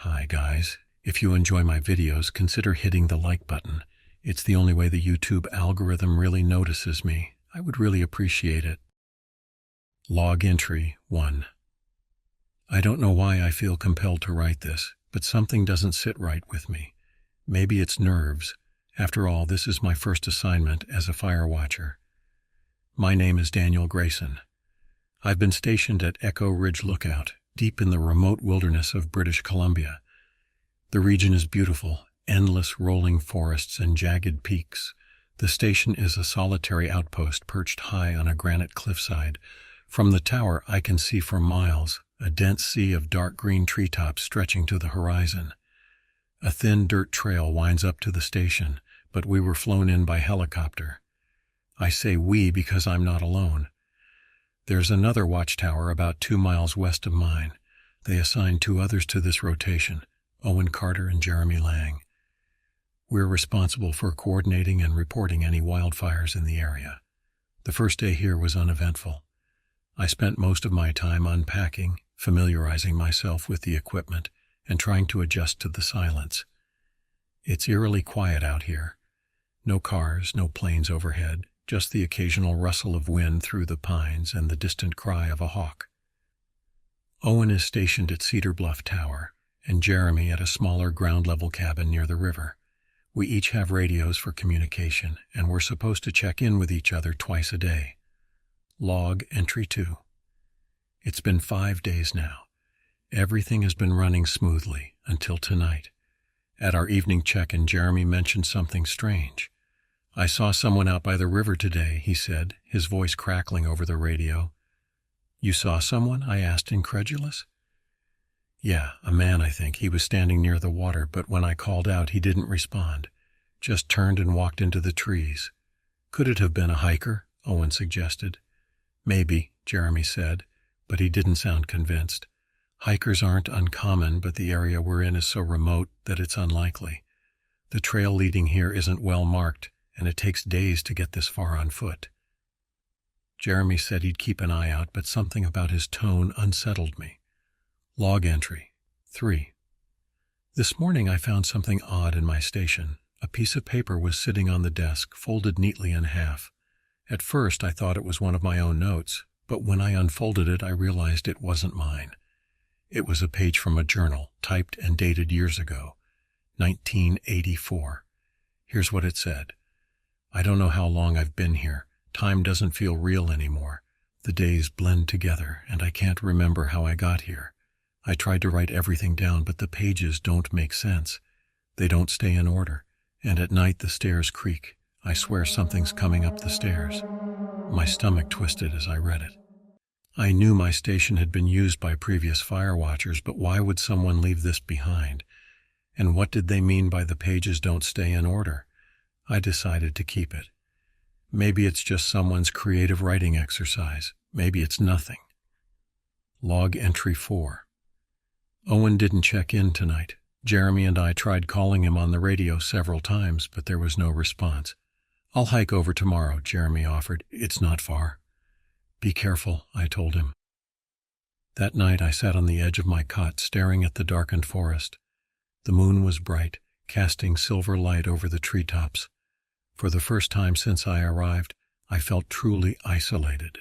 Hi guys, if you enjoy my videos, consider hitting the like button. It's the only way the YouTube algorithm really notices me. I would really appreciate it. Log entry 1. I don't know why I feel compelled to write this, but something doesn't sit right with me. Maybe it's nerves. After all, this is my first assignment as a fire watcher. My name is Daniel Grayson. I've been stationed at Echo Ridge Lookout, deep in the remote wilderness of British Columbia. The region is beautiful, endless rolling forests and jagged peaks. The station is a solitary outpost perched high on a granite cliffside. From the tower, I can see for miles a dense sea of dark green treetops stretching to the horizon. A thin dirt trail winds up to the station, but we were flown in by helicopter. I say we because I'm not alone. There's another watchtower about 2 miles west of mine. They assigned 2 others to this rotation, Owen Carter and Jeremy Lang. We're responsible for coordinating and reporting any wildfires in the area. The first day here was uneventful. I spent most of my time unpacking, familiarizing myself with the equipment, and trying to adjust to the silence. It's eerily quiet out here. No cars, no planes overhead, just the occasional rustle of wind through the pines and the distant cry of a hawk. Owen is stationed at Cedar Bluff Tower, and Jeremy at a smaller ground-level cabin near the river. We each have radios for communication, and we're supposed to check in with each other twice a day. Log entry 2. It's been 5 days now. Everything has been running smoothly until tonight. At our evening check-in, Jeremy mentioned something strange. I saw someone out by the river today, he said, his voice crackling over the radio. You saw someone? I asked, incredulous. Yeah, a man, I think. He was standing near the water, but when I called out, he didn't respond. Just turned and walked into the trees. Could it have been a hiker? Owen suggested. Maybe, Jeremy said, but he didn't sound convinced. Hikers aren't uncommon, but the area we're in is so remote that it's unlikely. The trail leading here isn't well marked, and it takes days to get this far on foot. Jeremy said he'd keep an eye out, but something about his tone unsettled me. Log entry 3. This morning I found something odd in my station. A piece of paper was sitting on the desk, folded neatly in half. At first I thought it was one of my own notes, but when I unfolded it I realized it wasn't mine. It was a page from a journal, typed and dated years ago, 1984. Here's what it said. I don't know how long I've been here. Time doesn't feel real anymore. The days blend together, and I can't remember how I got here. I tried to write everything down, but the pages don't make sense. They don't stay in order, and at night the stairs creak. I swear something's coming up the stairs. My stomach twisted as I read it. I knew my station had been used by previous fire watchers, but why would someone leave this behind? And what did they mean by the pages don't stay in order? I decided to keep it. Maybe it's just someone's creative writing exercise. Maybe it's nothing. Log entry 4. Owen didn't check in tonight. Jeremy and I tried calling him on the radio several times, but there was no response. I'll hike over tomorrow, Jeremy offered. It's not far. Be careful, I told him. That night I sat on the edge of my cot, staring at the darkened forest. The moon was bright, casting silver light over the treetops. For the first time since I arrived, I felt truly isolated.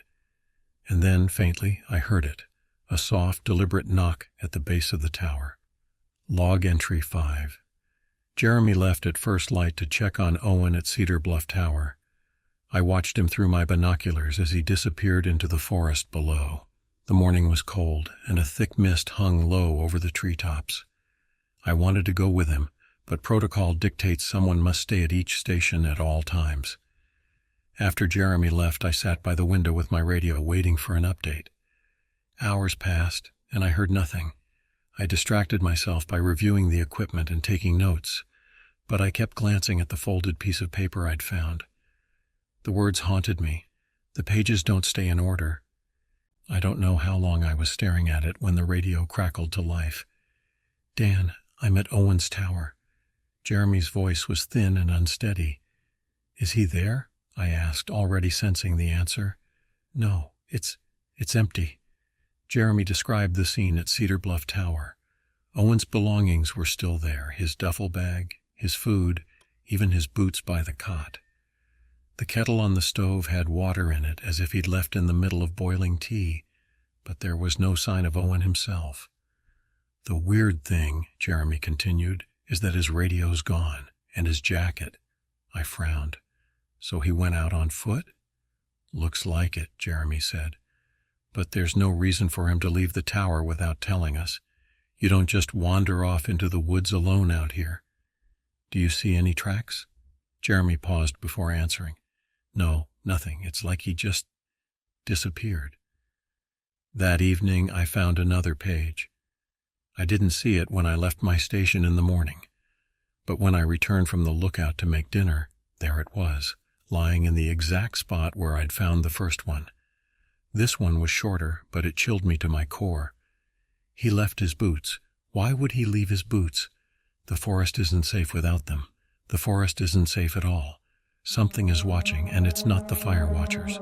And then, faintly, I heard it, a soft, deliberate knock at the base of the tower. Log entry 5. Jeremy left at first light to check on Owen at Cedar Bluff Tower. I watched him through my binoculars as he disappeared into the forest below. The morning was cold, and a thick mist hung low over the treetops. I wanted to go with him, but protocol dictates someone must stay at each station at all times. After Jeremy left, I sat by the window with my radio waiting for an update. Hours passed, and I heard nothing. I distracted myself by reviewing the equipment and taking notes, but I kept glancing at the folded piece of paper I'd found. The words haunted me. The pages don't stay in order. I don't know how long I was staring at it when the radio crackled to life. Dan, I'm at Owen's tower. Jeremy's voice was thin and unsteady. Is he there? I asked, already sensing the answer. No, it's empty. Jeremy described the scene at Cedar Bluff Tower. Owen's belongings were still there, his duffel bag, his food, even his boots by the cot. The kettle on the stove had water in it, as if he'd left in the middle of boiling tea, but there was no sign of Owen himself. The weird thing, Jeremy continued, is that his radio's gone, and his jacket. I frowned. So he went out on foot? Looks like it, Jeremy said. But there's no reason for him to leave the tower without telling us. You don't just wander off into the woods alone out here. Do you see any tracks? Jeremy paused before answering. No, nothing. It's like he just disappeared. That evening I found another page. I didn't see it when I left my station in the morning, but when I returned from the lookout to make dinner, there it was, lying in the exact spot where I'd found the first one. This one was shorter, but it chilled me to my core. He left his boots. Why would he leave his boots? The forest isn't safe without them. The forest isn't safe at all. Something is watching, and it's not the fire watchers.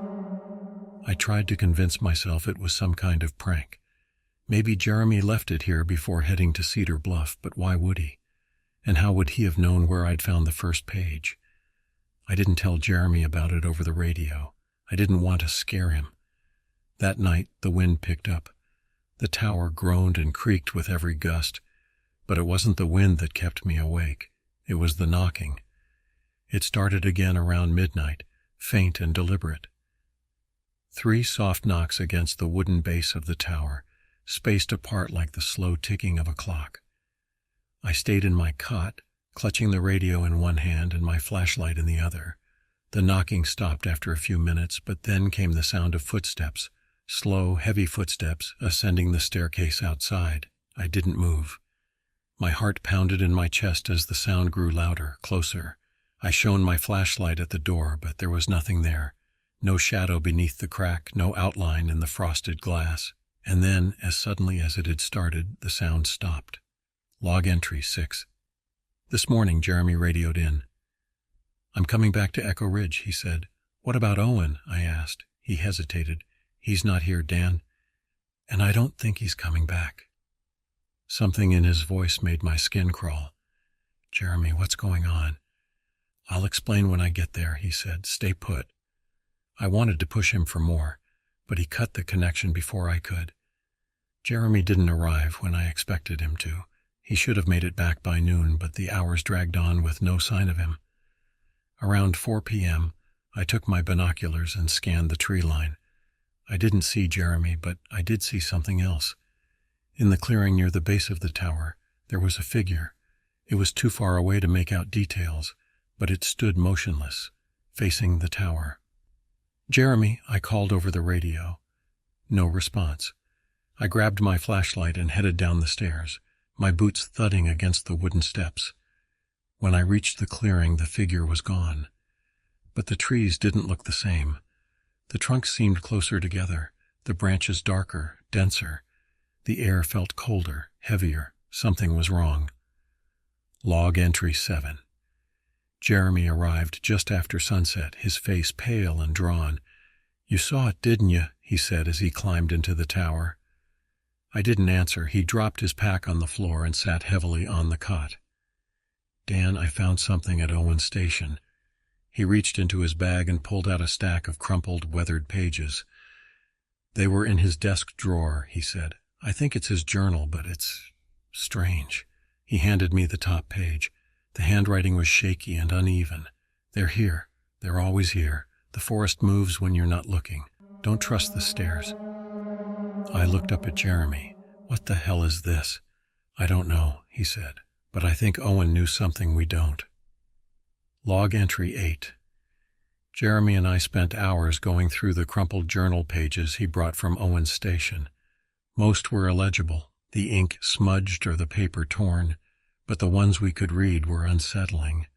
I tried to convince myself it was some kind of prank. Maybe Jeremy left it here before heading to Cedar Bluff, but why would he? And how would he have known where I'd found the first page? I didn't tell Jeremy about it over the radio. I didn't want to scare him. That night, the wind picked up. The tower groaned and creaked with every gust, but it wasn't the wind that kept me awake. It was the knocking. It started again around midnight, faint and deliberate. 3 soft knocks against the wooden base of the tower, spaced apart like the slow ticking of a clock. I stayed in my cot, clutching the radio in one hand and my flashlight in the other. The knocking stopped after a few minutes, but then came the sound of footsteps, slow, heavy footsteps ascending the staircase outside. I didn't move. My heart pounded in my chest as the sound grew louder, closer. I shone my flashlight at the door, but there was nothing there. No shadow beneath the crack, no outline in the frosted glass. And then, as suddenly as it had started, the sound stopped. Log entry 6. This morning, Jeremy radioed in. "I'm coming back to Echo Ridge," he said. "What about Owen?" I asked. He hesitated. "He's not here, Dan. And I don't think he's coming back." Something in his voice made my skin crawl. "Jeremy, what's going on?" "I'll explain when I get there," he said. "Stay put." I wanted to push him for more, but he cut the connection before I could. Jeremy didn't arrive when I expected him to. He should have made it back by noon, but the hours dragged on with no sign of him. Around 4 p.m., I took my binoculars and scanned the tree line. I didn't see Jeremy, but I did see something else. In the clearing near the base of the tower, there was a figure. It was too far away to make out details, but it stood motionless, facing the tower. "Jeremy," I called over the radio. No response. I grabbed my flashlight and headed down the stairs, my boots thudding against the wooden steps. When I reached the clearing, the figure was gone. But the trees didn't look the same. The trunks seemed closer together, the branches darker, denser. The air felt colder, heavier. Something was wrong. Log entry 7. Jeremy arrived just after sunset, his face pale and drawn. "You saw it, didn't you?" he said as he climbed into the tower. I didn't answer. He dropped his pack on the floor and sat heavily on the cot. "Dan, I found something at Owen's station." He reached into his bag and pulled out a stack of crumpled, weathered pages. "They were in his desk drawer," he said. "I think it's his journal, but it's strange." He handed me the top page. The handwriting was shaky and uneven. "They're here. They're always here. The forest moves when you're not looking. Don't trust the stairs." I looked up at Jeremy. "What the hell is this?" "I don't know," he said, "but I think Owen knew something we don't." Log entry 8. Jeremy and I spent hours going through the crumpled journal pages he brought from Owen's station. Most were illegible, the ink smudged or the paper torn, but the ones we could read were unsettling.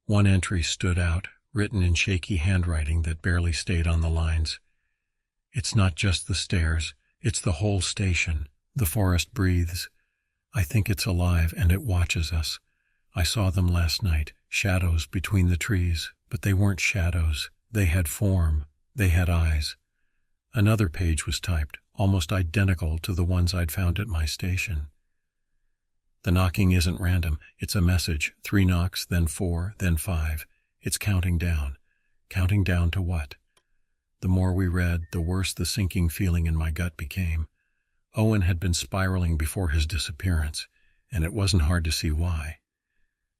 One entry stood out, written in shaky handwriting that barely stayed on the lines. "It's not just the stairs, it's the whole station. The forest breathes. I think it's alive and it watches us. I saw them last night, shadows between the trees, but they weren't shadows. They had form. They had eyes." Another page was typed, almost identical to the ones I'd found at my station. The knocking isn't random. It's a message. 3 knocks, then 4, then 5. It's counting down. Counting down to what? The more we read, the worse the sinking feeling in my gut became. Owen had been spiraling before his disappearance, and it wasn't hard to see why.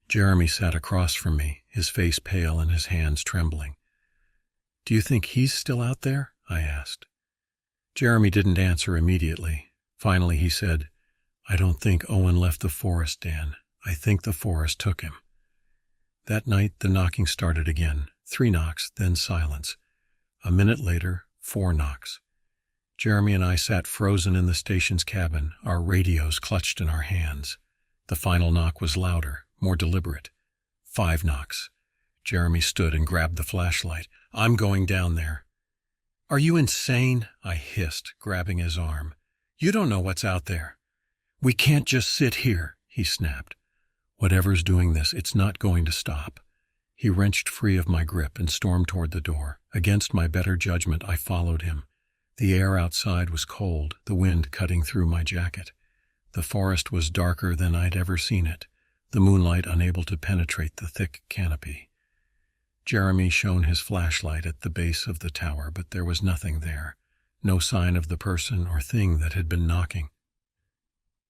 Jeremy sat across from me, his face pale and his hands trembling. "Do you think he's still out there?" I asked. Jeremy didn't answer immediately. Finally he said, "I don't think Owen left the forest, Dan. I think the forest took him." That night the knocking started again. 3 knocks, then silence. A minute later, 4 knocks. Jeremy and I sat frozen in the station's cabin, our radios clutched in our hands. The final knock was louder, more deliberate. 5 knocks. Jeremy stood and grabbed the flashlight. "I'm going down there." "Are you insane?" I hissed, grabbing his arm. "You don't know what's out there." "We can't just sit here," he snapped. "Whatever's doing this, it's not going to stop." He wrenched free of my grip and stormed toward the door. Against my better judgment, I followed him. The air outside was cold, the wind cutting through my jacket. The forest was darker than I'd ever seen it, the moonlight unable to penetrate the thick canopy. Jeremy shone his flashlight at the base of the tower, but there was nothing there, no sign of the person or thing that had been knocking.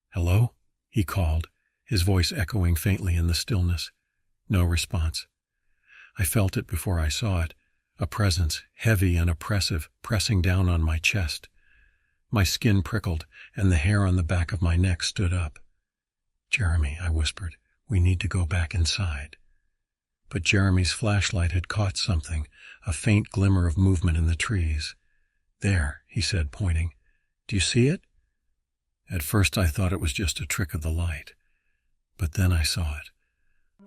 "Hello?" he called, his voice echoing faintly in the stillness. No response. I felt it before I saw it, a presence, heavy and oppressive, pressing down on my chest. My skin prickled, and the hair on the back of my neck stood up. "Jeremy," I whispered, "we need to go back inside." But Jeremy's flashlight had caught something, a faint glimmer of movement in the trees. "There," he said, pointing. "Do you see it?" At first I thought it was just a trick of the light. But then I saw it.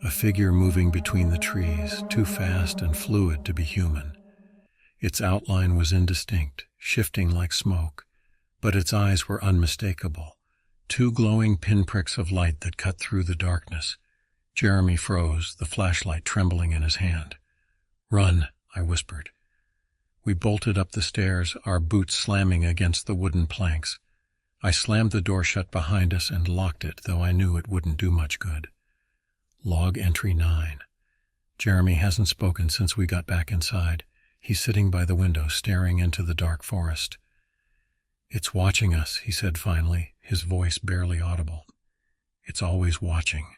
A figure moving between the trees, too fast and fluid to be human. Its outline was indistinct, shifting like smoke, but its eyes were unmistakable, 2 glowing pinpricks of light that cut through the darkness. Jeremy froze, the flashlight trembling in his hand. "Run," I whispered. We bolted up the stairs, our boots slamming against the wooden planks. I slammed the door shut behind us and locked it, though I knew it wouldn't do much good. Log entry 9. Jeremy hasn't spoken since we got back inside. He's sitting by the window, staring into the dark forest. "It's watching us," he said finally, his voice barely audible. "It's always watching."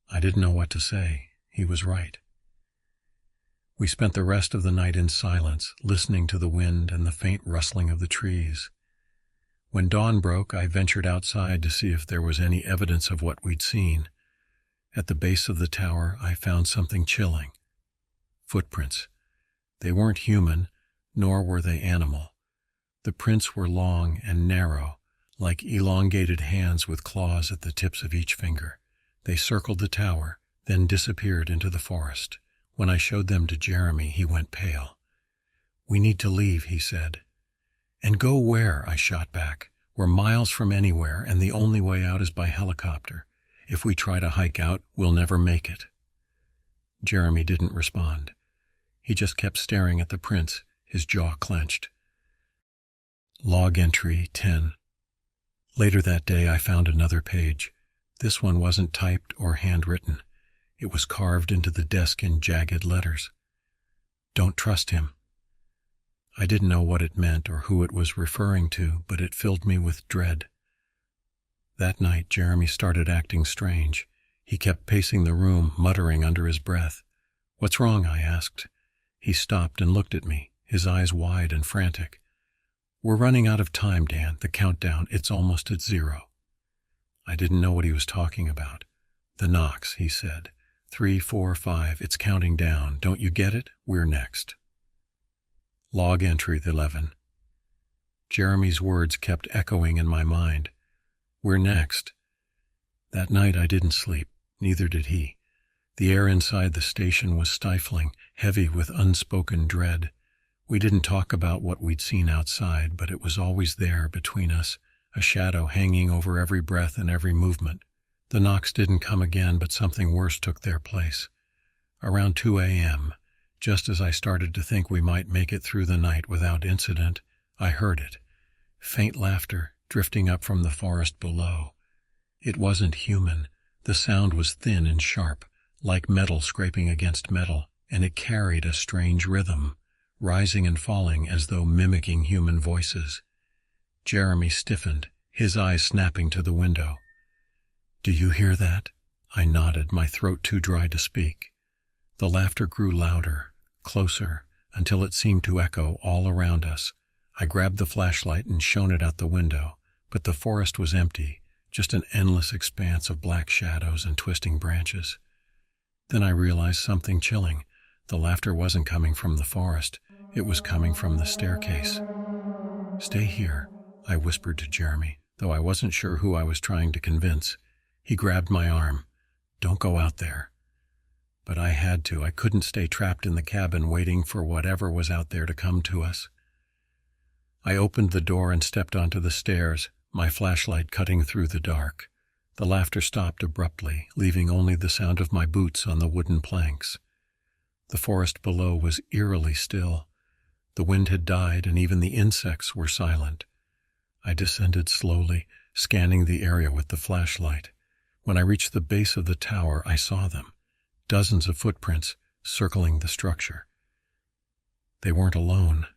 I didn't know what to say. He was right. We spent the rest of the night in silence, listening to the wind and the faint rustling of the trees. When dawn broke, I ventured outside to see if there was any evidence of what we'd seen. At the base of the tower, I found something chilling. Footprints. They weren't human, nor were they animal. The prints were long and narrow, like elongated hands with claws at the tips of each finger. They circled the tower, then disappeared into the forest. When I showed them to Jeremy, he went pale. "We need to leave," he said. "And go where?" I shot back. "We're miles from anywhere, and the only way out is by helicopter. If we try to hike out, we'll never make it." Jeremy didn't respond. He just kept staring at the prints, his jaw clenched. Log entry 10. Later that day, I found another page. This one wasn't typed or handwritten. It was carved into the desk in jagged letters. "Don't trust him." I didn't know what it meant or who it was referring to, but it filled me with dread. That night, Jeremy started acting strange. He kept pacing the room, muttering under his breath. "What's wrong?" I asked. He stopped and looked at me, his eyes wide and frantic. "We're running out of time, Dan. The countdown, it's almost at 0. I didn't know what he was talking about. "The knocks," he said. 3, 4, 5, it's counting down. Don't you get it? We're next. Log entry 11. Jeremy's words kept echoing in my mind. We're next. That night I didn't sleep, neither did he. The air inside the station was stifling, heavy with unspoken dread. We didn't talk about what we'd seen outside, but it was always there between us, a shadow hanging over every breath and every movement. The knocks didn't come again, but something worse took their place. Around 2 a.m., just as I started to think we might make it through the night without incident, I heard it. Faint laughter drifting up from the forest below. It wasn't human. The sound was thin and sharp, like metal scraping against metal, and it carried a strange rhythm, rising and falling as though mimicking human voices. Jeremy stiffened, his eyes snapping to the window. "Do you hear that?" I nodded, my throat too dry to speak. The laughter grew louder, closer, until it seemed to echo all around us. I grabbed the flashlight and shone it out the window, but the forest was empty, just an endless expanse of black shadows and twisting branches. Then I realized something chilling. The laughter wasn't coming from the forest. It was coming from the staircase. "Stay here," I whispered to Jeremy, though I wasn't sure who I was trying to convince. He grabbed my arm. "Don't go out there." But I had to. I couldn't stay trapped in the cabin waiting for whatever was out there to come to us. I opened the door and stepped onto the stairs, my flashlight cutting through the dark. The laughter stopped abruptly, leaving only the sound of my boots on the wooden planks. The forest below was eerily still. The wind had died, and even the insects were silent. I descended slowly, scanning the area with the flashlight. When I reached the base of the tower, I saw them. Dozens of footprints circling the structure. They weren't alone.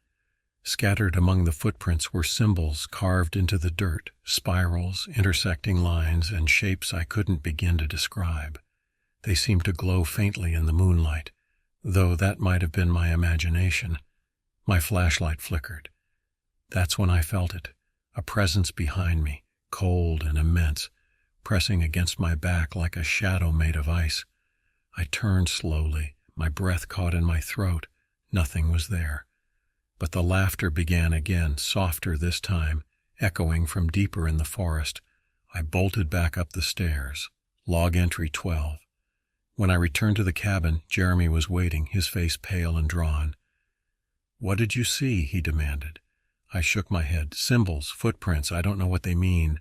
Scattered among the footprints were symbols carved into the dirt, spirals, intersecting lines, and shapes I couldn't begin to describe. They seemed to glow faintly in the moonlight, though that might have been my imagination. My flashlight flickered. That's when I felt it, a presence behind me, cold and immense, pressing against my back like a shadow made of ice. I turned slowly, my breath caught in my throat. Nothing was there. But the laughter began again, softer this time, echoing from deeper in the forest. I bolted back up the stairs. Log entry 12. When I returned to the cabin, Jeremy was waiting, his face pale and drawn. "What did you see?" he demanded. I shook my head. "Symbols, footprints, I don't know what they mean."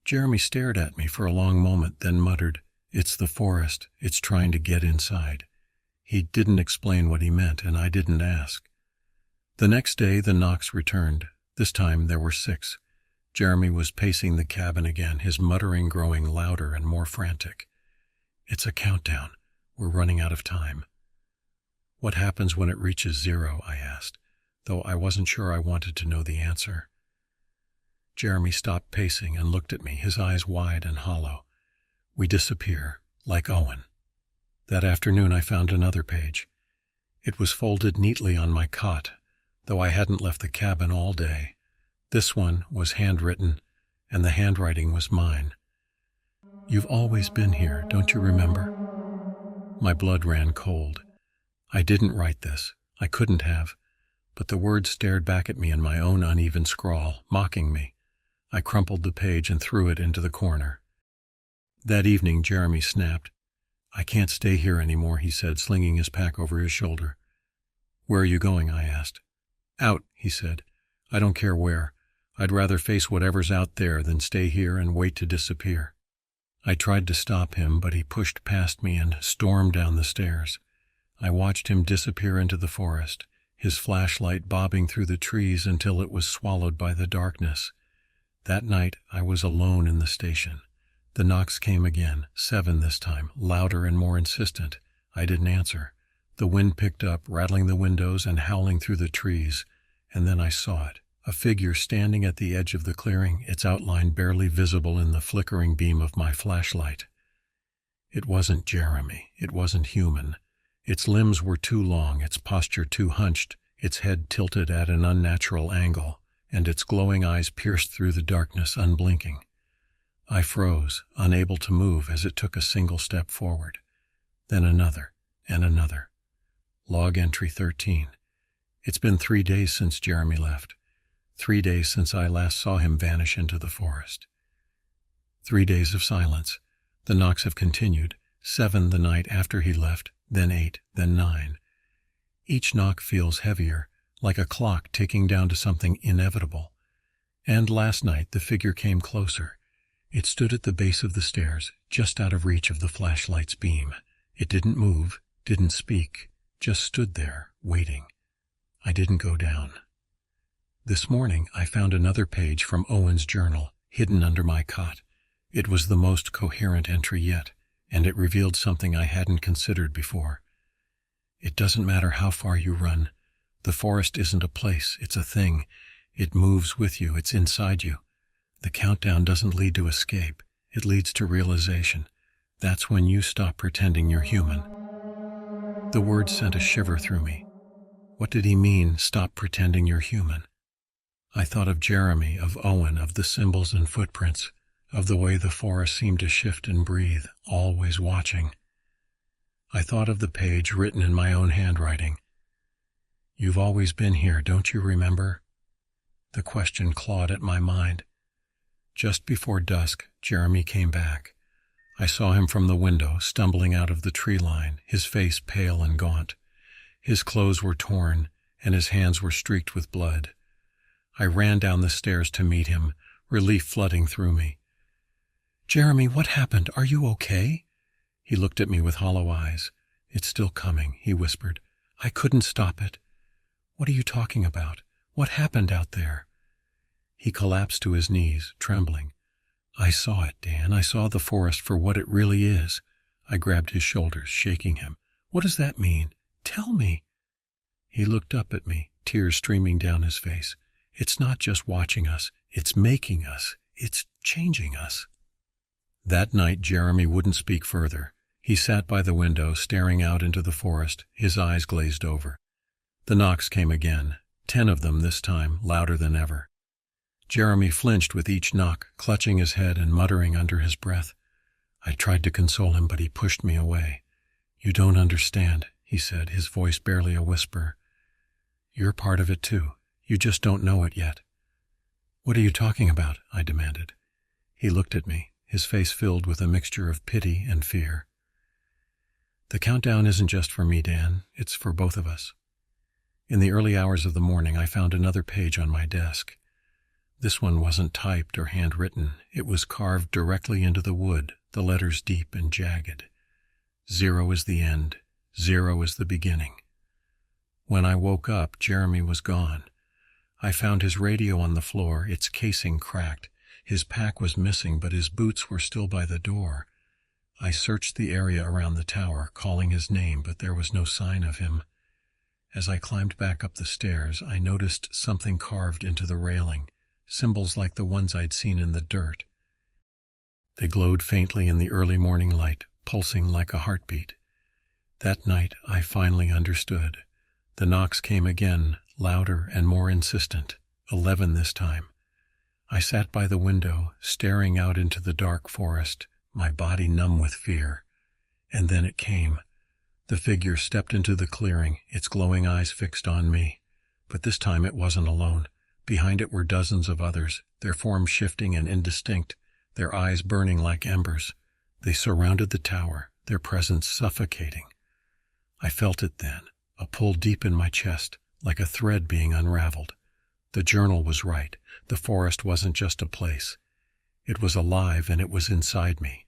Jeremy stared at me for a long moment, then muttered, "It's the forest. It's trying to get inside." He didn't explain what he meant, and I didn't ask. The next day, the knocks returned. This time there were 6. Jeremy was pacing the cabin again, his muttering growing louder and more frantic. "It's a countdown. We're running out of time." "What happens when it reaches 0? I asked, though I wasn't sure I wanted to know the answer. Jeremy stopped pacing and looked at me, his eyes wide and hollow. "We disappear, like Owen." That afternoon I found another page. It was folded neatly on my cot, though I hadn't left the cabin all day. This one was handwritten, and the handwriting was mine. "You've always been here, don't you remember?" My blood ran cold. I didn't write this. I couldn't have. But the words stared back at me in my own uneven scrawl, mocking me. I crumpled the page and threw it into the corner. That evening, Jeremy snapped. "I can't stay here anymore," he said, slinging his pack over his shoulder. "Where are you going?" I asked. "Out," he said. "I don't care where. I'd rather face whatever's out there than stay here and wait to disappear." I tried to stop him, but he pushed past me and stormed down the stairs. I watched him disappear into the forest, his flashlight bobbing through the trees until it was swallowed by the darkness. That night, I was alone in the station. The knocks came again, 7 this time, louder and more insistent. I didn't answer. The wind picked up, rattling the windows and howling through the trees, and then I saw it. A figure standing at the edge of the clearing, its outline barely visible in the flickering beam of my flashlight. It wasn't Jeremy. It wasn't human. Its limbs were too long, its posture too hunched, its head tilted at an unnatural angle, and its glowing eyes pierced through the darkness, unblinking. I froze, unable to move as it took a single step forward. Then another, and another. Log entry 13. It's been 3 days since Jeremy left. 3 days since I last saw him vanish into the forest. 3 days of silence. The knocks have continued. 7 the night after he left, then 8, then 9. Each knock feels heavier, like a clock ticking down to something inevitable. And last night the figure came closer. It stood at the base of the stairs, just out of reach of the flashlight's beam. It didn't move, didn't speak, just stood there, waiting. I didn't go down. This morning I found another page from Owen's journal, hidden under my cot. It was the most coherent entry yet, and it revealed something I hadn't considered before. It doesn't matter how far you run. The forest isn't a place, it's a thing. It moves with you, it's inside you. The countdown doesn't lead to escape, it leads to realization. That's when you stop pretending you're human. The word sent a shiver through me. What did he mean, stop pretending you're human? I thought of Jeremy, of Owen, of the symbols and footprints, of the way the forest seemed to shift and breathe, always watching. I thought of the page written in my own handwriting. You've always been here, don't you remember? The question clawed at my mind. Just before dusk, Jeremy came back. I saw him from the window, stumbling out of the tree line, his face pale and gaunt. His clothes were torn, and his hands were streaked with blood. I ran down the stairs to meet him, relief flooding through me. Jeremy, what happened? Are you okay? He looked at me with hollow eyes. It's still coming, he whispered. I couldn't stop it. What are you talking about? What happened out there? He collapsed to his knees, trembling. I saw it, Dan. I saw the forest for what it really is. I grabbed his shoulders, shaking him. What does that mean? Tell me. He looked up at me, tears streaming down his face. It's not just watching us. It's making us. It's changing us. That night, Jeremy wouldn't speak further. He sat by the window, staring out into the forest, his eyes glazed over. The knocks came again, 10 of them this time, louder than ever. Jeremy flinched with each knock, clutching his head and muttering under his breath. I tried to console him, but he pushed me away. You don't understand, he said, his voice barely a whisper. You're part of it too. You just don't know it yet. What are you talking about? I demanded. He looked at me, his face filled with a mixture of pity and fear. The countdown isn't just for me, Dan. It's for both of us. In the early hours of the morning, I found another page on my desk. This one wasn't typed or handwritten. It was carved directly into the wood, the letters deep and jagged. 0 is the end. 0 is the beginning. When I woke up, Jeremy was gone. I found his radio on the floor, its casing cracked. His pack was missing, but his boots were still by the door. I searched the area around the tower, calling his name, but there was no sign of him. As I climbed back up the stairs, I noticed something carved into the railing, symbols like the ones I'd seen in the dirt. They glowed faintly in the early morning light, pulsing like a heartbeat. That night, I finally understood. The knocks came again, louder and more insistent, 11 this time. I sat by the window, staring out into the dark forest, my body numb with fear. And then it came. The figure stepped into the clearing, its glowing eyes fixed on me. But this time it wasn't alone. Behind it were dozens of others, their forms shifting and indistinct, their eyes burning like embers. They surrounded the tower, their presence suffocating. I felt it then, a pull deep in my chest, like a thread being unraveled. The journal was right. The forest wasn't just a place. It was alive, and it was inside me.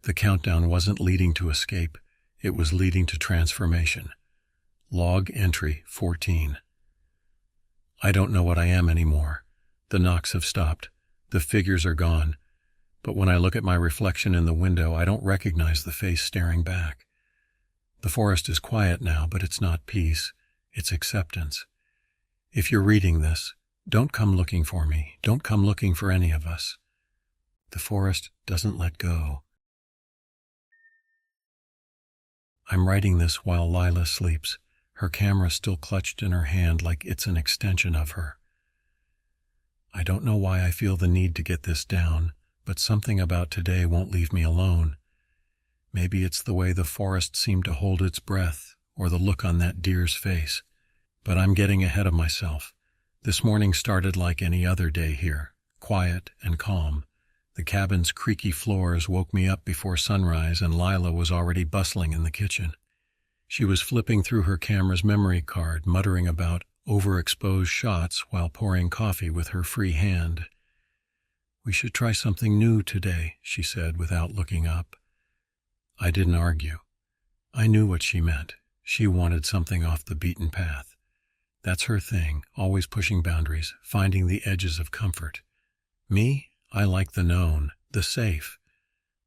The countdown wasn't leading to escape. It was leading to transformation. Log entry 14. I don't know what I am anymore. The knocks have stopped. The figures are gone. But when I look at my reflection in the window, I don't recognize the face staring back. The forest is quiet now, but it's not peace. It's acceptance. If you're reading this, don't come looking for me. Don't come looking for any of us. The forest doesn't let go. I'm writing this while Lila sleeps, her camera still clutched in her hand like it's an extension of her. I don't know why I feel the need to get this down, but something about today won't leave me alone. Maybe it's the way the forest seemed to hold its breath, or the look on that deer's face. But I'm getting ahead of myself. This morning started like any other day here, quiet and calm. The cabin's creaky floors woke me up before sunrise, and Lila was already bustling in the kitchen. She was flipping through her camera's memory card, muttering about overexposed shots while pouring coffee with her free hand. "We should try something new today," she said without looking up. I didn't argue. I knew what she meant. She wanted something off the beaten path. That's her thing, always pushing boundaries, finding the edges of comfort. Me? I like the known, the safe.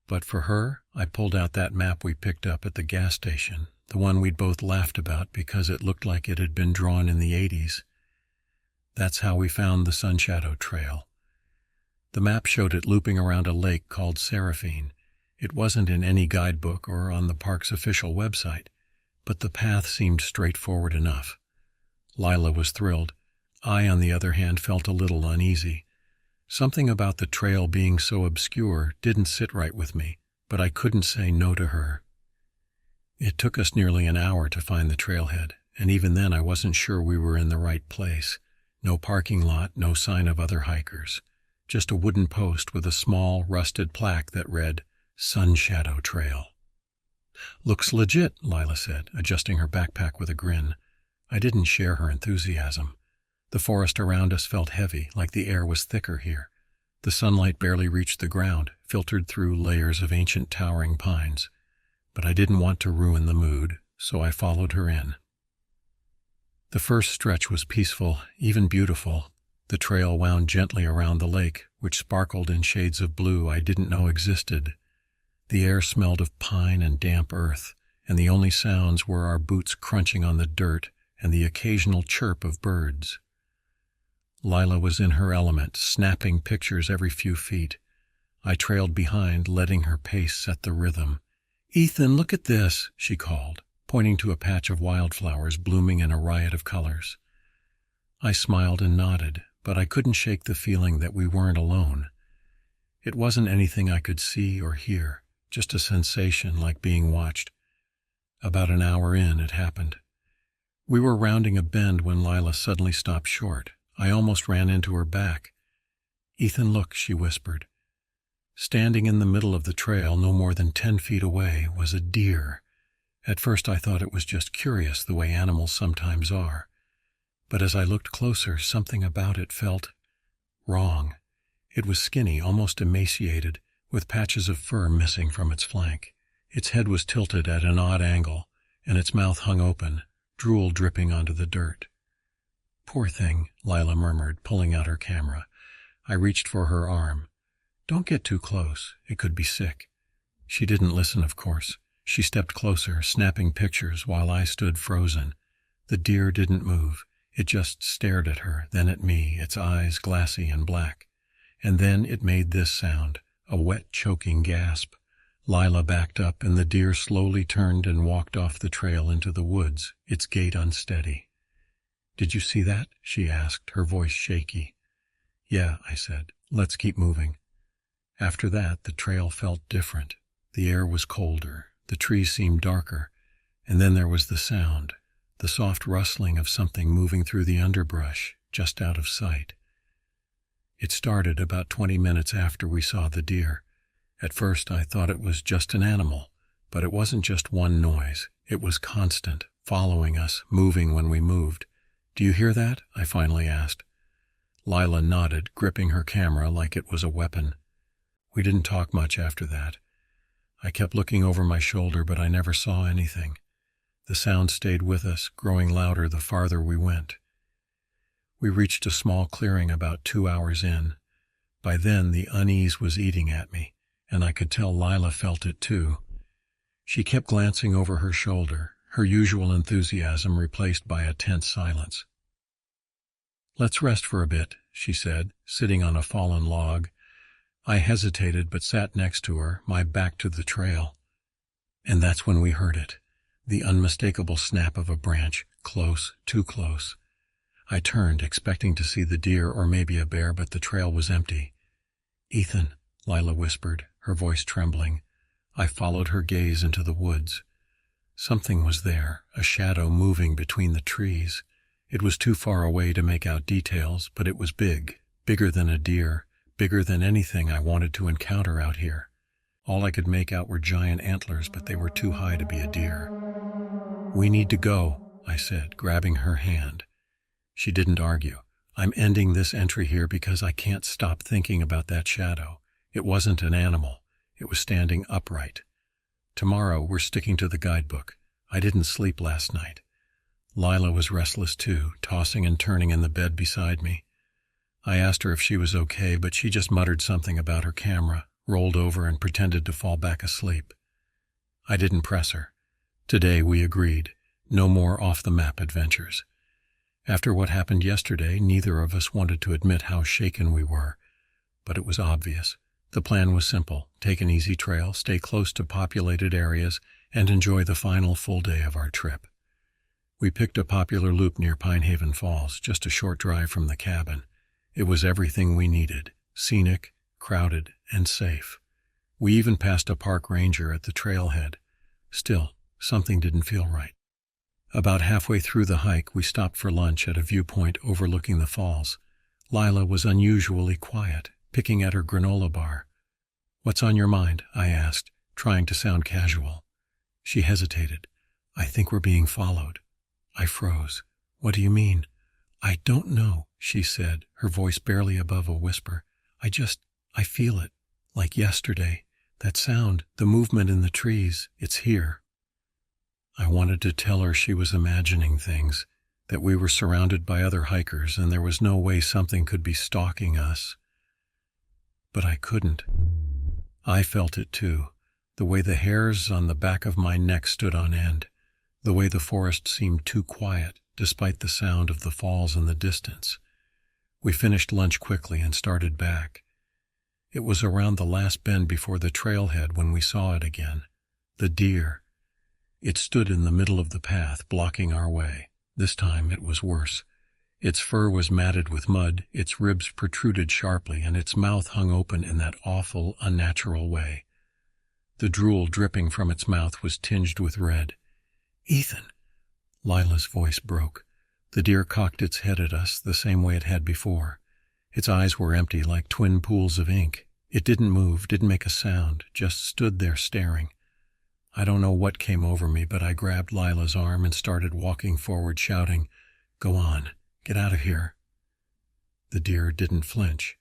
But for her, I pulled out that map we picked up at the gas station, the one we'd both laughed about because it looked like it had been drawn in the 80s. That's how we found the Sunshadow Trail. The map showed it looping around a lake called Seraphine. It wasn't in any guidebook or on the park's official website, but the path seemed straightforward enough. Lila was thrilled. I, on the other hand, felt a little uneasy. Something about the trail being so obscure didn't sit right with me, but I couldn't say no to her. It took us nearly an hour to find the trailhead, and even then I wasn't sure we were in the right place. No parking lot, no sign of other hikers. Just a wooden post with a small, rusted plaque that read, Sunshadow Trail. "Looks legit," Lila said, adjusting her backpack with a grin. I didn't share her enthusiasm. The forest around us felt heavy, like the air was thicker here. The sunlight barely reached the ground, filtered through layers of ancient towering pines. But I didn't want to ruin the mood, so I followed her in. The first stretch was peaceful, even beautiful. The trail wound gently around the lake, which sparkled in shades of blue I didn't know existed. The air smelled of pine and damp earth, and the only sounds were our boots crunching on the dirt and the occasional chirp of birds. Lila was in her element, snapping pictures every few feet. I trailed behind, letting her pace set the rhythm. "Ethan, look at this," she called, pointing to a patch of wildflowers blooming in a riot of colors. I smiled and nodded, but I couldn't shake the feeling that we weren't alone. It wasn't anything I could see or hear, just a sensation like being watched. About an hour in, it happened. We were rounding a bend when Lila suddenly stopped short. I almost ran into her back. "Ethan, look," she whispered. Standing in the middle of the trail, no more than 10 feet away, was a deer. At first I thought it was just curious, the way animals sometimes are. But as I looked closer, something about it felt wrong. It was skinny, almost emaciated, with patches of fur missing from its flank. Its head was tilted at an odd angle, and its mouth hung open, drool dripping onto the dirt. "Poor thing," Lila murmured, pulling out her camera. I reached for her arm. "Don't get too close. It could be sick." She didn't listen, of course. She stepped closer, snapping pictures while I stood frozen. The deer didn't move. It just stared at her, then at me, its eyes glassy and black. And then it made this sound, a wet, choking gasp. Lila backed up, and the deer slowly turned and walked off the trail into the woods, its gait unsteady. "Did you see that?" she asked, her voice shaky. "Yeah," I said. "Let's keep moving." After that, the trail felt different. The air was colder, the trees seemed darker, and then there was the sound, the soft rustling of something moving through the underbrush, just out of sight. It started about 20 minutes after we saw the deer. At first I thought it was just an animal, but it wasn't just one noise. It was constant, following us, moving when we moved. "Do you hear that?" I finally asked. Lila nodded, gripping her camera like it was a weapon. We didn't talk much after that. I kept looking over my shoulder, but I never saw anything. The sound stayed with us, growing louder the farther we went. We reached a small clearing about 2 hours in. By then, the unease was eating at me, and I could tell Lila felt it too. She kept glancing over her shoulder, her usual enthusiasm replaced by a tense silence. "Let's rest for a bit," she said, sitting on a fallen log. I hesitated but sat next to her, my back to the trail. And that's when we heard it, the unmistakable snap of a branch, close, too close. I turned, expecting to see the deer or maybe a bear, but the trail was empty. "Ethan," Lila whispered, her voice trembling. I followed her gaze into the woods. Something was there, a shadow moving between the trees. It was too far away to make out details, but it was big, bigger than a deer, bigger than anything I wanted to encounter out here. All I could make out were giant antlers, but they were too high to be a deer. "We need to go," I said, grabbing her hand. She didn't argue. "I'm ending this entry here because I can't stop thinking about that shadow. It wasn't an animal. It was standing upright. Tomorrow we're sticking to the guidebook. I didn't sleep last night." Lila was restless too, tossing and turning in the bed beside me. I asked her if she was okay, but she just muttered something about her camera, rolled over and pretended to fall back asleep. I didn't press her. Today we agreed, no more off-the-map adventures. After what happened yesterday, neither of us wanted to admit how shaken we were, but it was obvious. The plan was simple: take an easy trail, stay close to populated areas, and enjoy the final full day of our trip. We picked a popular loop near Pinehaven Falls, just a short drive from the cabin. It was everything we needed: scenic, crowded, and safe. We even passed a park ranger at the trailhead. Still, something didn't feel right. About halfway through the hike, we stopped for lunch at a viewpoint overlooking the falls. Lila was unusually quiet, picking at her granola bar. "What's on your mind?" I asked, trying to sound casual. She hesitated. "I think we're being followed." I froze. "What do you mean?" "I don't know," she said, her voice barely above a whisper. I feel it. Like yesterday. That sound, the movement in the trees, it's here." I wanted to tell her she was imagining things, that we were surrounded by other hikers and there was no way something could be stalking us. But I couldn't. I felt it too, the way the hairs on the back of my neck stood on end, the way the forest seemed too quiet despite the sound of the falls in the distance. We finished lunch quickly and started back. It was around the last bend before the trailhead when we saw it again. The deer. It stood in the middle of the path, blocking our way. This time it was worse. Its fur was matted with mud, its ribs protruded sharply, and its mouth hung open in that awful, unnatural way. The drool dripping from its mouth was tinged with red. "Ethan!" Lila's voice broke. The deer cocked its head at us the same way it had before. Its eyes were empty, like twin pools of ink. It didn't move, didn't make a sound, just stood there staring. I don't know what came over me, but I grabbed Lila's arm and started walking forward, shouting, "Go on, get out of here." The deer didn't flinch.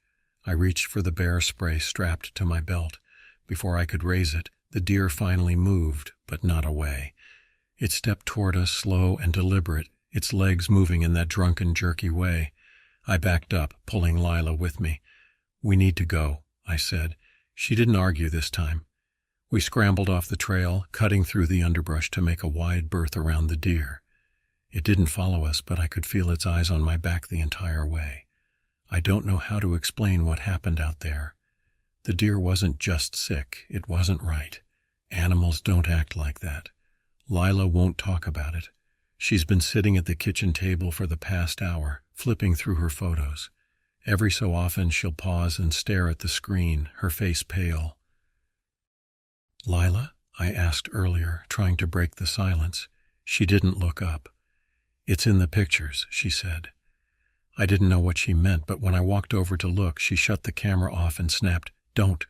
I reached for the bear spray strapped to my belt. Before I could raise it, the deer finally moved, but not away. It stepped toward us, slow and deliberate, its legs moving in that drunken, jerky way. I backed up, pulling Lila with me. "We need to go," I said. She didn't argue this time. We scrambled off the trail, cutting through the underbrush to make a wide berth around the deer. It didn't follow us, but I could feel its eyes on my back the entire way. I don't know how to explain what happened out there. The deer wasn't just sick, it wasn't right. Animals don't act like that. Lila won't talk about it. She's been sitting at the kitchen table for the past hour, flipping through her photos. Every so often she'll pause and stare at the screen, her face pale. "Lila?" I asked earlier, trying to break the silence. She didn't look up. "It's in the pictures," she said. I didn't know what she meant, but when I walked over to look, she shut the camera off and snapped, "Don't.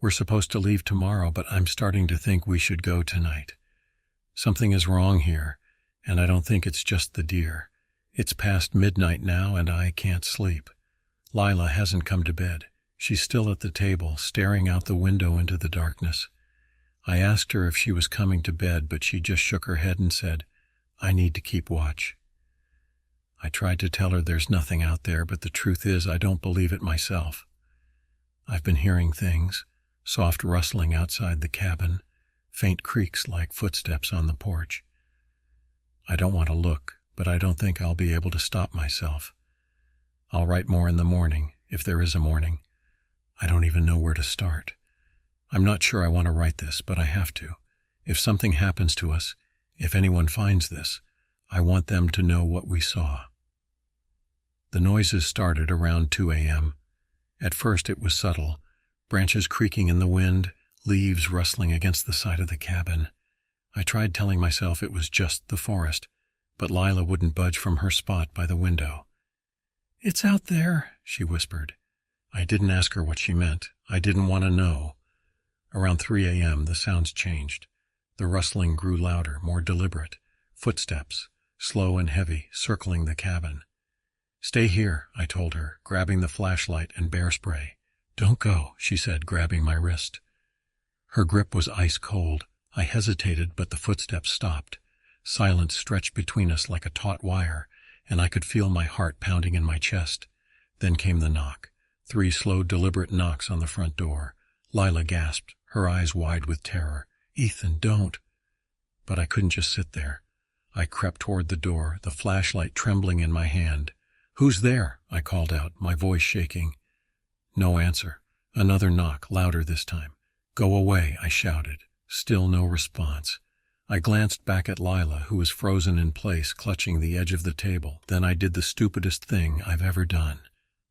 We're supposed to leave tomorrow, but I'm starting to think we should go tonight. Something is wrong here, and I don't think it's just the deer. It's past midnight now, and I can't sleep." Lila hasn't come to bed. She's still at the table, staring out the window into the darkness. I asked her if she was coming to bed, but she just shook her head and said, "I need to keep watch." I tried to tell her there's nothing out there, but the truth is I don't believe it myself. I've been hearing things, soft rustling outside the cabin, faint creaks like footsteps on the porch. I don't want to look, but I don't think I'll be able to stop myself. I'll write more in the morning, if there is a morning. I don't even know where to start. I'm not sure I want to write this, but I have to. If something happens to us, if anyone finds this, I want them to know what we saw. The noises started around 2 a.m. At first it was subtle, branches creaking in the wind, leaves rustling against the side of the cabin. I tried telling myself it was just the forest, but Lila wouldn't budge from her spot by the window. "It's out there," she whispered. I didn't ask her what she meant. I didn't want to know. Around 3 a.m. the sounds changed. The rustling grew louder, more deliberate. Footsteps, slow and heavy, circling the cabin. "Stay here," I told her, grabbing the flashlight and bear spray. "Don't go," she said, grabbing my wrist. Her grip was ice cold. I hesitated, but the footsteps stopped. Silence stretched between us like a taut wire, and I could feel my heart pounding in my chest. Then came the knock. 3 slow, deliberate knocks on the front door. Lila gasped, her eyes wide with terror. "Ethan, don't." But I couldn't just sit there. I crept toward the door, the flashlight trembling in my hand. "Who's there?" I called out, my voice shaking. No answer. Another knock, louder this time. "Go away," I shouted. Still no response. I glanced back at Lila, who was frozen in place, clutching the edge of the table. Then I did the stupidest thing I've ever done.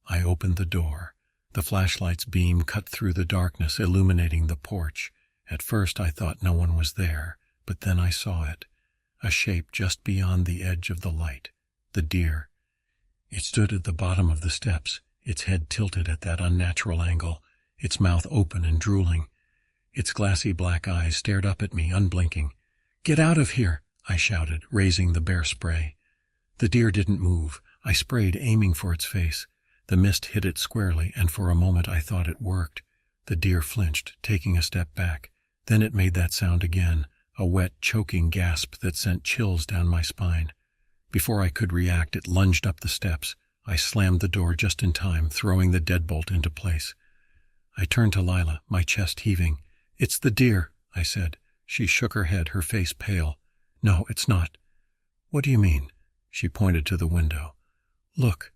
I opened the door. The flashlight's beam cut through the darkness, illuminating the porch. At first I thought no one was there, but then I saw it. A shape just beyond the edge of the light. The deer. It stood at the bottom of the steps, its head tilted at that unnatural angle, its mouth open and drooling. Its glassy black eyes stared up at me, unblinking. "Get out of here!" I shouted, raising the bear spray. The deer didn't move. I sprayed, aiming for its face. The mist hit it squarely, and for a moment I thought it worked. The deer flinched, taking a step back. Then it made that sound again, a wet, choking gasp that sent chills down my spine. Before I could react, it lunged up the steps. I slammed the door just in time, throwing the deadbolt into place. I turned to Lila, my chest heaving. "It's the deer," I said. She shook her head, her face pale. "No, it's not." "What do you mean?" She pointed to the window. "Look."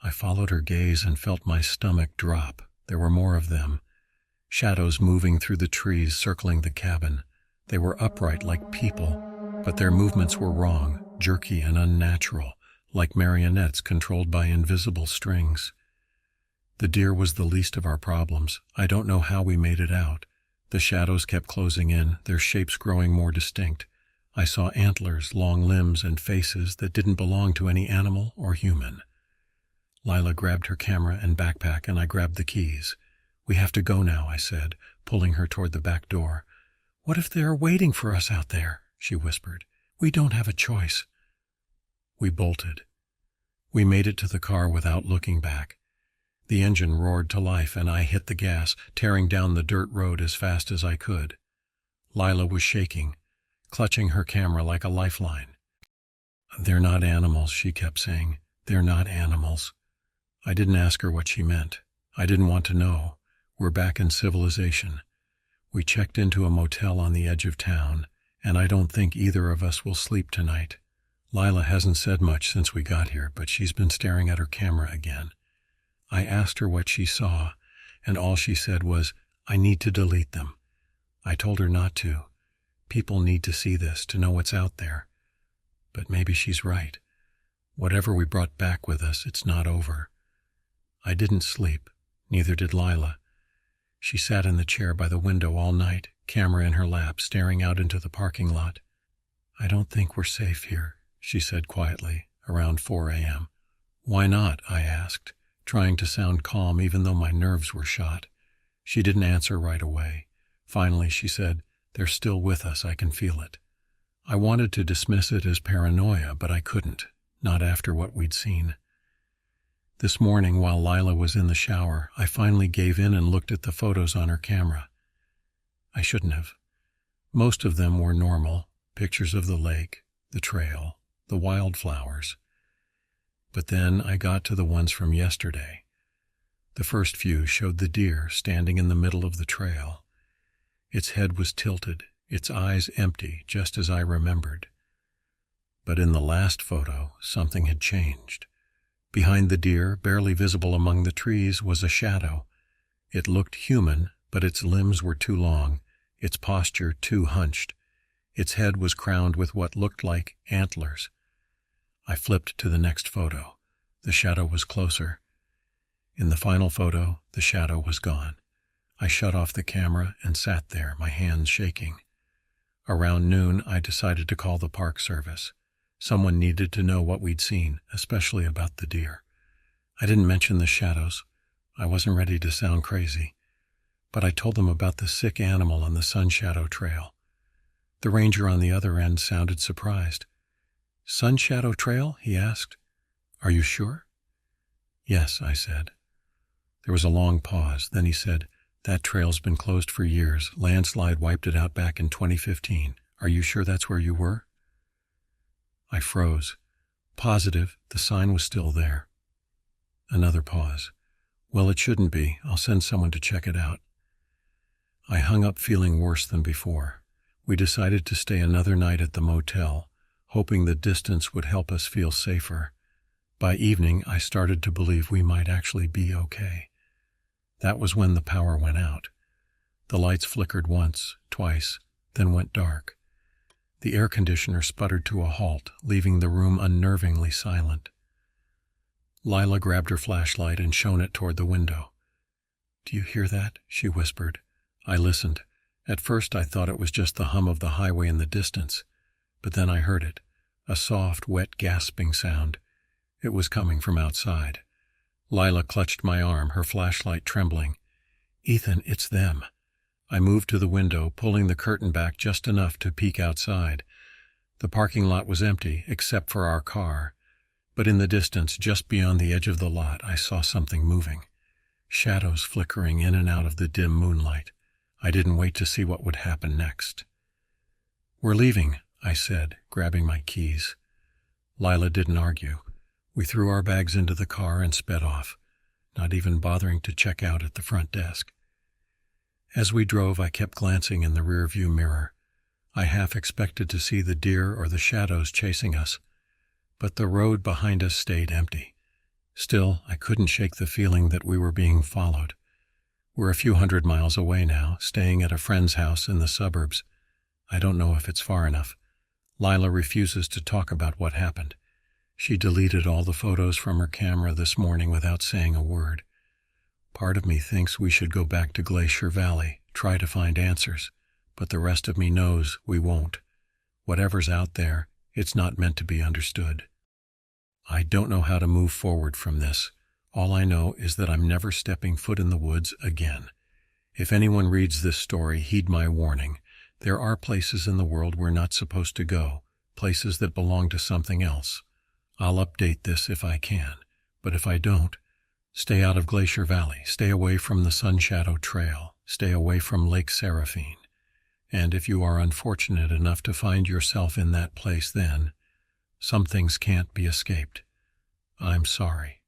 I followed her gaze and felt my stomach drop. There were more of them. Shadows moving through the trees circling the cabin. They were upright like people, but their movements were wrong, jerky and unnatural, like marionettes controlled by invisible strings. The deer was the least of our problems. I don't know how we made it out. The shadows kept closing in, their shapes growing more distinct. I saw antlers, long limbs, and faces that didn't belong to any animal or human. Lila grabbed her camera and backpack, and I grabbed the keys. "We have to go now," I said, pulling her toward the back door. "What if they're waiting for us out there?" she whispered. "We don't have a choice." We bolted. We made it to the car without looking back. The engine roared to life, and I hit the gas, tearing down the dirt road as fast as I could. Lila was shaking, clutching her camera like a lifeline. "They're not animals," she kept saying. "They're not animals." I didn't ask her what she meant. I didn't want to know. We're back in civilization. We checked into a motel on the edge of town, and I don't think either of us will sleep tonight. Lila hasn't said much since we got here, but she's been staring at her camera again. I asked her what she saw, and all she said was, "I need to delete them." I told her not to. People need to see this, to know what's out there. But maybe she's right. Whatever we brought back with us, it's not over. I didn't sleep. Neither did Lila. She sat in the chair by the window all night, camera in her lap, staring out into the parking lot. "I don't think we're safe here," she said quietly, around 4 a.m. "Why not?" I asked, trying to sound calm even though my nerves were shot. She didn't answer right away. Finally, she said, "They're still with us, I can feel it." I wanted to dismiss it as paranoia, but I couldn't, not after what we'd seen. This morning, while Lila was in the shower, I finally gave in and looked at the photos on her camera. I shouldn't have. Most of them were normal, pictures of the lake, the trail, the wildflowers. But then I got to the ones from yesterday. The first few showed the deer standing in the middle of the trail. Its head was tilted, its eyes empty, just as I remembered. But in the last photo, something had changed. Behind the deer, barely visible among the trees, was a shadow. It looked human, but its limbs were too long, its posture too hunched. Its head was crowned with what looked like antlers. I flipped to the next photo. The shadow was closer. In the final photo, the shadow was gone. I shut off the camera and sat there, my hands shaking. Around noon, I decided to call the Park Service. Someone needed to know what we'd seen, especially about the deer. I didn't mention the shadows. I wasn't ready to sound crazy. But I told them about the sick animal on the Sun Shadow Trail. The ranger on the other end sounded surprised. "Sun Shadow Trail?" he asked. "Are you sure?" "Yes," I said. There was a long pause. Then he said, "That trail's been closed for years. Landslide wiped it out back in 2015. Are you sure that's where you were?" I froze. Positive, the sign was still there. Another pause. "Well, it shouldn't be. I'll send someone to check it out." I hung up feeling worse than before. We decided to stay another night at the motel, hoping the distance would help us feel safer. By evening, I started to believe we might actually be okay. That was when the power went out. The lights flickered once, twice, then went dark. The air conditioner sputtered to a halt, leaving the room unnervingly silent. Lila grabbed her flashlight and shone it toward the window. "Do you hear that?" she whispered. I listened. At first I thought it was just the hum of the highway in the distance, but then I heard it, a soft, wet gasping sound. It was coming from outside. Lila clutched my arm, her flashlight trembling. "Ethan, it's them." I moved to the window, pulling the curtain back just enough to peek outside. The parking lot was empty, except for our car. But in the distance, just beyond the edge of the lot, I saw something moving. Shadows flickering in and out of the dim moonlight. I didn't wait to see what would happen next. "We're leaving," I said, grabbing my keys. Lila didn't argue. We threw our bags into the car and sped off, not even bothering to check out at the front desk. As we drove, I kept glancing in the rearview mirror. I half expected to see the deer or the shadows chasing us, but the road behind us stayed empty. Still, I couldn't shake the feeling that we were being followed. We're a few hundred miles away now, staying at a friend's house in the suburbs. I don't know if it's far enough. Lila refuses to talk about what happened. She deleted all the photos from her camera this morning without saying a word. Part of me thinks we should go back to Glacier Valley, try to find answers, but the rest of me knows we won't. Whatever's out there, it's not meant to be understood. I don't know how to move forward from this. All I know is that I'm never stepping foot in the woods again. If anyone reads this story, heed my warning. There are places in the world we're not supposed to go, places that belong to something else. I'll update this if I can, but if I don't, stay out of Glacier Valley, stay away from the Sun Shadow Trail, stay away from Lake Seraphine. And if you are unfortunate enough to find yourself in that place then, some things can't be escaped. I'm sorry.